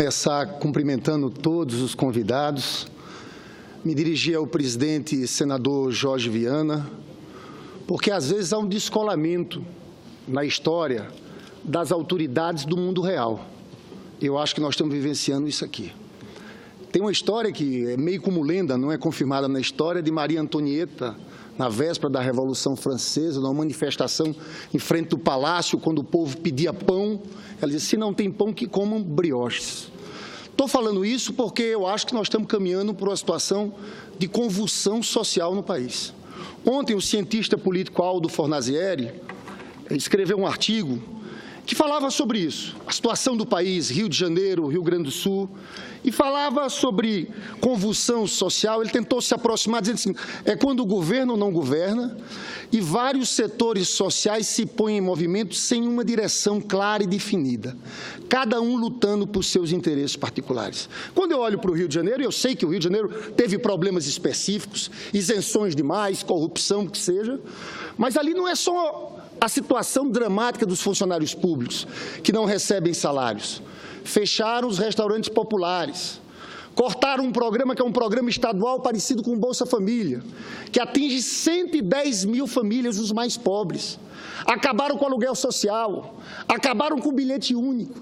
Começar cumprimentando todos os convidados, me dirigir ao presidente senador Jorge Viana, porque às vezes há um descolamento na história das autoridades do mundo real. Eu acho que nós estamos vivenciando isso aqui. Tem uma história que é meio como lenda, não é confirmada na história, de Maria Antonieta, na véspera da Revolução Francesa, numa manifestação em frente do palácio, quando o povo pedia pão, ela disse: se não tem pão, que comam brioches. Estou falando isso porque eu acho que nós estamos caminhando para uma situação de convulsão social no país. Ontem, o cientista político Aldo Fornazieri escreveu um artigo que falava sobre isso, a situação do país, Rio de Janeiro, Rio Grande do Sul, e falava sobre convulsão social. Ele tentou se aproximar, dizendo assim, é quando o governo não governa e vários setores sociais se põem em movimento sem uma direção clara e definida, cada um lutando por seus interesses particulares. Quando eu olho para o Rio de Janeiro, eu sei que o Rio de Janeiro teve problemas específicos, isenções demais, corrupção, que seja, mas ali não é só a situação dramática dos funcionários públicos que não recebem salários. Fecharam os restaurantes populares, cortaram um programa que é um programa estadual parecido com o Bolsa Família, que atinge 110 mil famílias, os mais pobres. Acabaram com o aluguel social, acabaram com o bilhete único.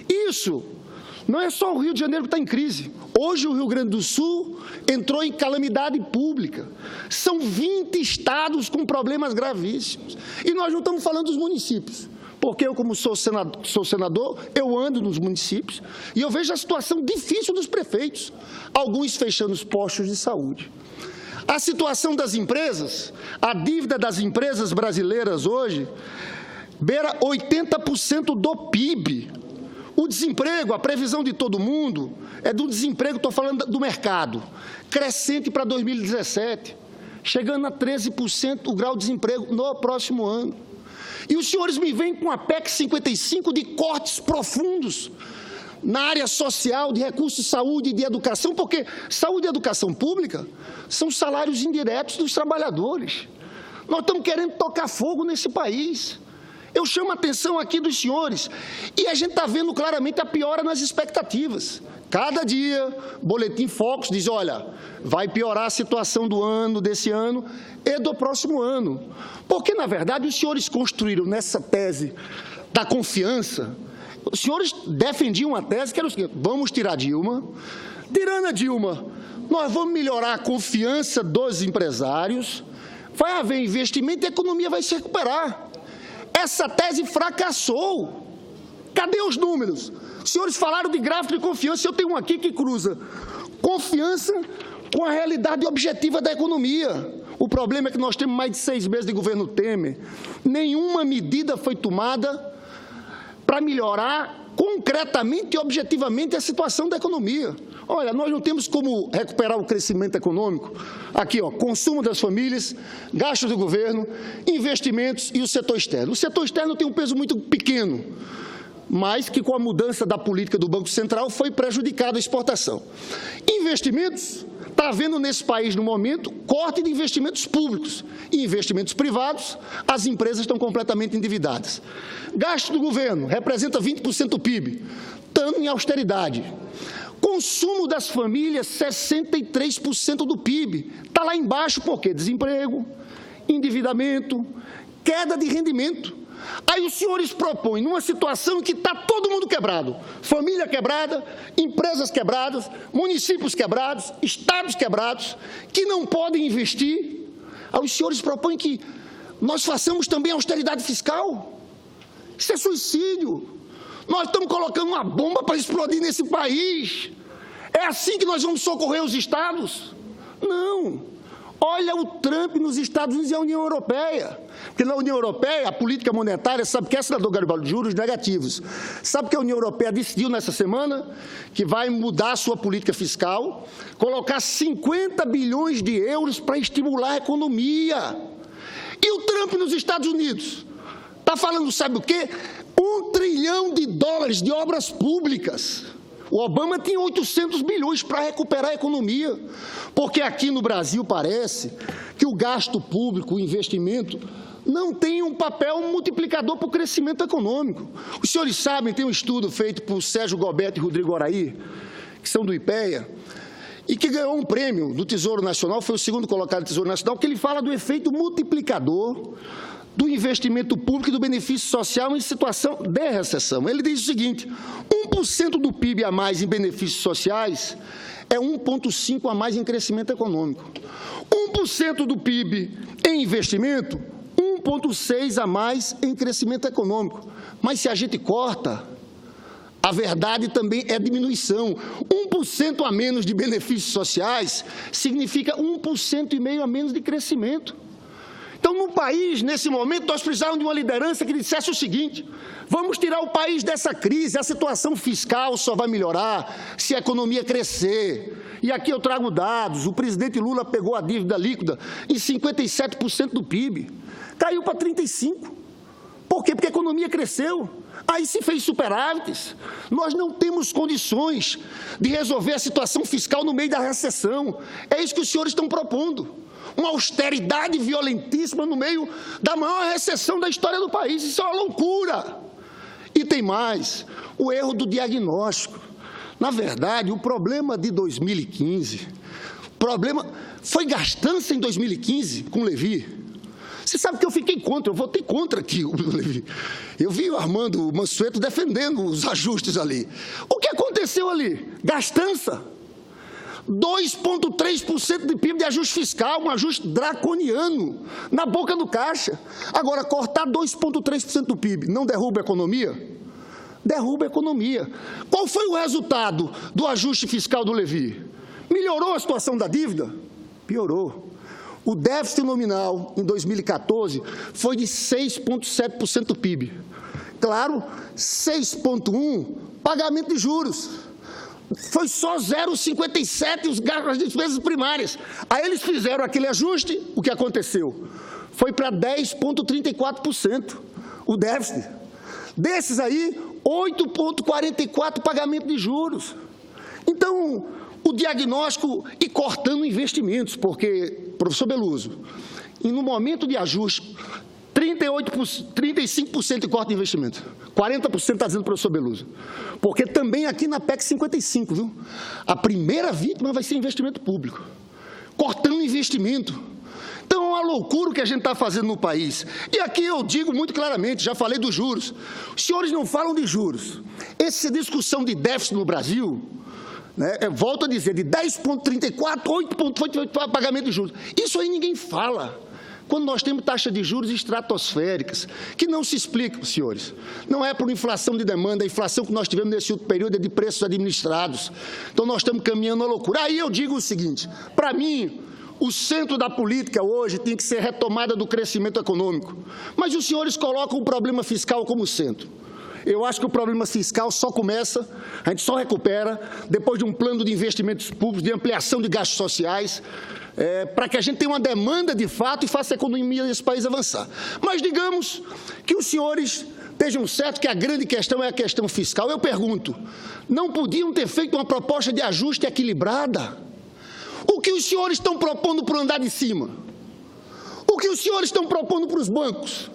Isso não é só o Rio de Janeiro que está em crise. Hoje o Rio Grande do Sul entrou em calamidade pública. São 20 estados com problemas gravíssimos. E nós não estamos falando dos municípios, porque eu, como sou senador, eu ando nos municípios e eu vejo a situação difícil dos prefeitos, alguns fechando os postos de saúde. A situação das empresas, a dívida das empresas brasileiras hoje beira 80% do PIB. O desemprego, a previsão de todo mundo é do desemprego, estou falando do mercado, crescente para 2017, chegando a 13% o grau de desemprego no próximo ano. E os senhores me vêm com a PEC 55 de cortes profundos na área social, de recursos de saúde e de educação, porque saúde e educação pública são salários indiretos dos trabalhadores. Nós estamos querendo tocar fogo nesse país. Eu chamo a atenção aqui dos senhores e a gente está vendo claramente a piora nas expectativas. Cada dia, Boletim Focus diz, olha, vai piorar a situação do ano, desse ano e do próximo ano. Porque, na verdade, os senhores construíram nessa tese da confiança, os senhores defendiam uma tese que era o seguinte, vamos tirar Dilma, tirando a Dilma, nós vamos melhorar a confiança dos empresários, vai haver investimento e a economia vai se recuperar. Essa tese fracassou. Cadê os números? Os senhores falaram de gráfico de confiança, eu tenho um aqui que cruza confiança com a realidade objetiva da economia. O problema é que nós temos mais de 6 meses de governo Temer. Nenhuma medida foi tomada para melhorar concretamente e objetivamente a situação da economia. Olha, nós não temos como recuperar o crescimento econômico. Aqui, ó, consumo das famílias, gastos do governo, investimentos e o setor externo. O setor externo tem um peso muito pequeno, mas que com a mudança da política do Banco Central foi prejudicada a exportação. Investimentos, está havendo nesse país, no momento, corte de investimentos públicos e investimentos privados, as empresas estão completamente endividadas. Gasto do governo representa 20% do PIB, estamos em austeridade. Consumo das famílias, 63% do PIB. Está lá embaixo por quê? Desemprego, endividamento, queda de rendimento. Aí os senhores propõem, numa situação em que está todo mundo quebrado, família quebrada, empresas quebradas, municípios quebrados, estados quebrados, que não podem investir, aí os senhores propõem que nós façamos também austeridade fiscal. Isso é suicídio. Nós estamos colocando uma bomba para explodir nesse país. É assim que nós vamos socorrer os estados? Não. Olha o Trump nos Estados Unidos e a União Europeia. Porque na União Europeia, a política monetária, sabe que é, senador Garibaldi, juros negativos. Sabe que a União Europeia decidiu nessa semana que vai mudar a sua política fiscal, colocar 50 bilhões de euros para estimular a economia. E o Trump nos Estados Unidos está falando, sabe o quê? $1 trilhão de obras públicas. O Obama tinha 800 bilhões para recuperar a economia, porque aqui no Brasil parece que o gasto público, o investimento, não tem um papel multiplicador para o crescimento econômico. Os senhores sabem, tem um estudo feito por Sérgio Gobetti e Rodrigo Araí, que são do IPEA, e que ganhou um prêmio do Tesouro Nacional, foi o segundo colocado do Tesouro Nacional, que ele fala do efeito multiplicador do investimento público e do benefício social em situação de recessão. Ele diz o seguinte: 1% do PIB a mais em benefícios sociais é 1,5% a mais em crescimento econômico. 1% do PIB em investimento, 1,6% a mais em crescimento econômico. Mas se a gente corta, a verdade também é diminuição. 1% a menos de benefícios sociais significa 1,5% a menos de crescimento. Então, no país, nesse momento, nós precisávamos de uma liderança que dissesse o seguinte: vamos tirar o país dessa crise, a situação fiscal só vai melhorar se a economia crescer. E aqui eu trago dados: o presidente Lula pegou a dívida líquida em 57% do PIB, caiu para 35%. Por quê? Porque a economia cresceu. Aí se fez superávites. Nós não temos condições de resolver a situação fiscal no meio da recessão. É isso que os senhores estão propondo. Uma austeridade violentíssima no meio da maior recessão da história do país. Isso é uma loucura. E tem mais, o erro do diagnóstico. Na verdade, o problema de 2015, foi gastança em 2015 com Levi. Você sabe que eu fiquei contra, eu votei contra aqui o Levi. Eu vi o Armando Mansueto defendendo os ajustes ali. O que aconteceu ali? Gastança. 2,3% de PIB de ajuste fiscal, um ajuste draconiano, na boca do caixa. Agora, cortar 2,3% do PIB não derruba a economia? Derruba a economia. Qual foi o resultado do ajuste fiscal do Levi? Melhorou a situação da dívida? Piorou. O déficit nominal em 2014 foi de 6,7% do PIB. Claro, 6,1% pagamento de juros. Foi só 0,57% as despesas primárias. Aí eles fizeram aquele ajuste, o que aconteceu? Foi para 10,34% o déficit. Desses aí, 8,44% pagamento de juros. Então, o diagnóstico e cortando investimentos, porque, professor Beluso, e no momento de ajuste, 35% de corte de investimento. 40% está dizendo o professor Beluso. Porque também aqui na PEC 55, viu? A primeira vítima vai ser investimento público. Cortando investimento. Então, é uma loucura o que a gente está fazendo no país. E aqui eu digo muito claramente, já falei dos juros. Os senhores não falam de juros. Essa discussão de déficit no Brasil, né, volto a dizer, de 10,34%, 8,8% para pagamento de juros. Isso aí ninguém fala. Quando nós temos taxas de juros estratosféricas, que não se explicam, senhores. Não é por inflação de demanda, a inflação que nós tivemos nesse outro período é de preços administrados. Então, nós estamos caminhando à loucura. Aí eu digo o seguinte: para mim, o centro da política hoje tem que ser retomada do crescimento econômico. Mas os senhores colocam o problema fiscal como centro. Eu acho que o problema fiscal só começa, a gente só recupera, depois de um plano de investimentos públicos, de ampliação de gastos sociais, para que a gente tenha uma demanda de fato e faça a economia desse país avançar. Mas digamos que os senhores estejam certos que a grande questão é a questão fiscal. Eu pergunto, não podiam ter feito uma proposta de ajuste equilibrada? O que os senhores estão propondo para o andar de cima? O que os senhores estão propondo para os bancos?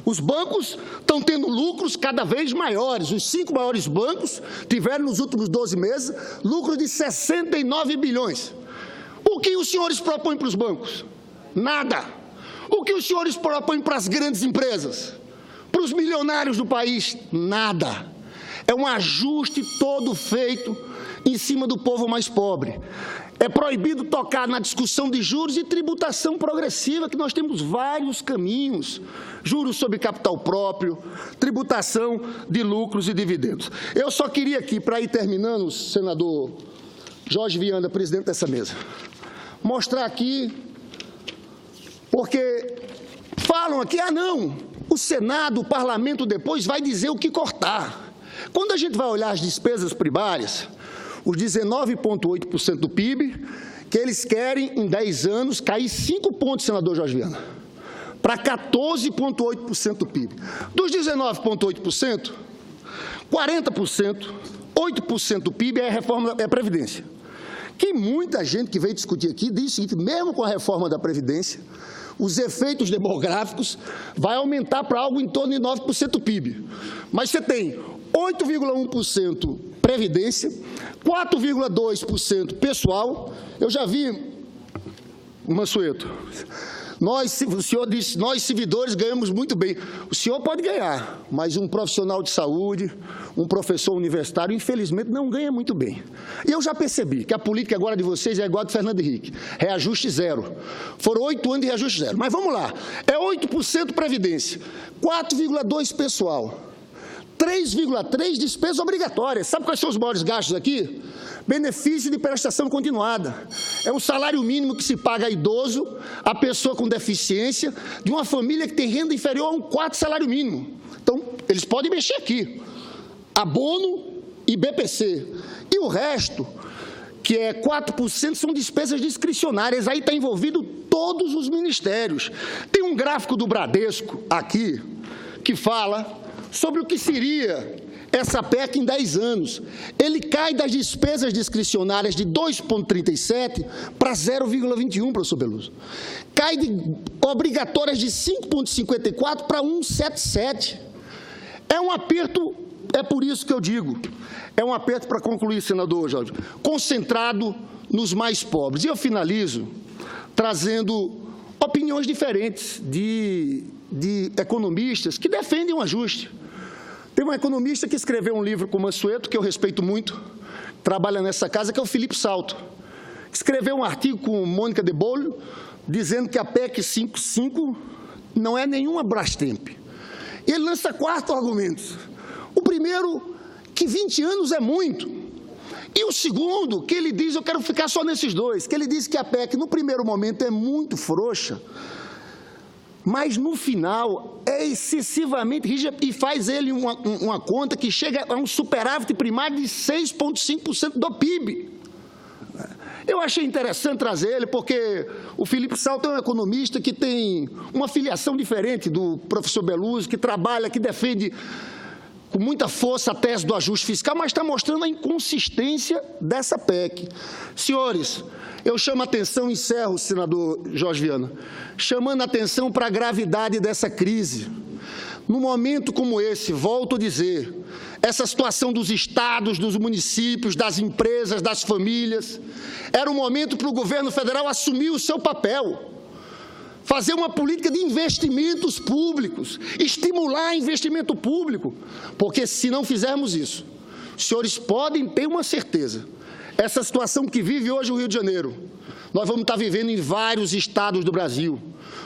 Os bancos estão tendo lucros cada vez maiores. Os 5 maiores bancos tiveram nos últimos 12 meses lucro de 69 bilhões. O que os senhores propõem para os bancos? Nada. O que os senhores propõem para as grandes empresas? Para os milionários do país? Nada. É um ajuste todo feito em cima do povo mais pobre. É proibido tocar na discussão de juros e tributação progressiva, que nós temos vários caminhos. Juros sobre capital próprio, tributação de lucros e dividendos. Eu só queria aqui, para ir terminando, senador Jorge Viana, presidente dessa mesa, mostrar aqui, porque falam aqui, não, o Senado, o Parlamento depois vai dizer o que cortar. Quando a gente vai olhar as despesas primárias, os 19,8% do PIB, que eles querem, em 10 anos, cair 5 pontos, senador Jorge Viana, para 14,8% do PIB. Dos 19,8%, 40%, 8% do PIB é a reforma da Previdência. Que muita gente que veio discutir aqui diz o seguinte: mesmo com a reforma da Previdência, os efeitos demográficos, vai aumentar para algo em torno de 9% do PIB. Mas você tem 8,1% previdência, 4,2% pessoal. Eu já vi, Mansueto, o senhor disse, nós servidores ganhamos muito bem. O senhor pode ganhar, mas um profissional de saúde, um professor universitário, infelizmente, não ganha muito bem. E eu já percebi que a política agora de vocês é igual a de Fernando Henrique, reajuste zero. Foram 8 anos de reajuste zero. Mas vamos lá, é 8% previdência, 4,2% pessoal, 3,3% despesas obrigatórias. Sabe quais são os maiores gastos aqui? Benefício de prestação continuada. É um salário mínimo que se paga a idoso, a pessoa com deficiência, de uma família que tem renda inferior a um quarto salário mínimo. Então, eles podem mexer aqui. Abono e BPC. E o resto, que é 4%, são despesas discricionárias. Aí está envolvido todos os ministérios. Tem um gráfico do Bradesco aqui, que fala sobre o que seria essa PEC em 10 anos. Ele cai das despesas discricionárias de 2,37 para 0,21, professor Beluso. Cai de obrigatórias de 5,54 para 1,77. É um aperto, é por isso que eu digo, é um aperto, para concluir, senador Jorge, concentrado nos mais pobres. E eu finalizo trazendo opiniões diferentes de economistas que defendem um ajuste. Tem um economista que escreveu um livro com o Mansueto, que eu respeito muito, trabalha nessa casa, que é o Felipe Salto. Escreveu um artigo com Mônica de Bollio, dizendo que a PEC 55 não é nenhuma Brastemp. E ele lança 4 argumentos. O primeiro, que 20 anos é muito. E o segundo, que ele diz, eu quero ficar só nesses dois, que ele diz que a PEC, no primeiro momento, é muito frouxa, mas no final é excessivamente rígida e faz ele uma conta que chega a um superávit primário de 6,5% do PIB. Eu achei interessante trazer ele, porque o Felipe Salto é um economista que tem uma filiação diferente do professor Beluso, que trabalha, que defende com muita força a tese do ajuste fiscal, mas está mostrando a inconsistência dessa PEC. Senhores, eu chamo a atenção, encerro, senador Jorge Viana, chamando a atenção para a gravidade dessa crise. Num momento como esse, volto a dizer, essa situação dos estados, dos municípios, das empresas, das famílias, era um momento para o governo federal assumir o seu papel, fazer uma política de investimentos públicos, estimular investimento público, porque se não fizermos isso, os senhores podem ter uma certeza, essa situação que vive hoje o Rio de Janeiro, nós vamos estar vivendo em vários estados do Brasil,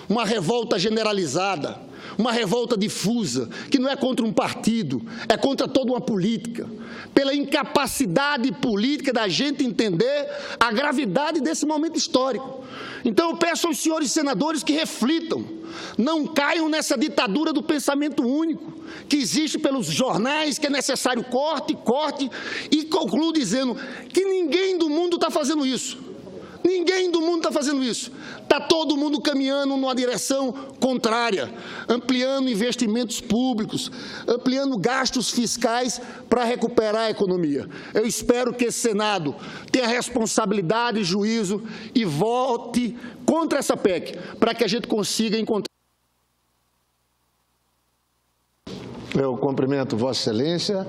uma revolta generalizada, uma revolta difusa, que não é contra um partido, é contra toda uma política, pela incapacidade política da gente entender a gravidade desse momento histórico. Então eu peço aos senhores senadores que reflitam, não caiam nessa ditadura do pensamento único, que existe pelos jornais, que é necessário corte, e concluo dizendo que ninguém do mundo está fazendo isso. Ninguém do mundo está fazendo isso. Está todo mundo caminhando numa direção contrária, ampliando investimentos públicos, ampliando gastos fiscais para recuperar a economia. Eu espero que esse Senado tenha responsabilidade e juízo e vote contra essa PEC, para que a gente consiga encontrar. Eu cumprimento Vossa Excelência.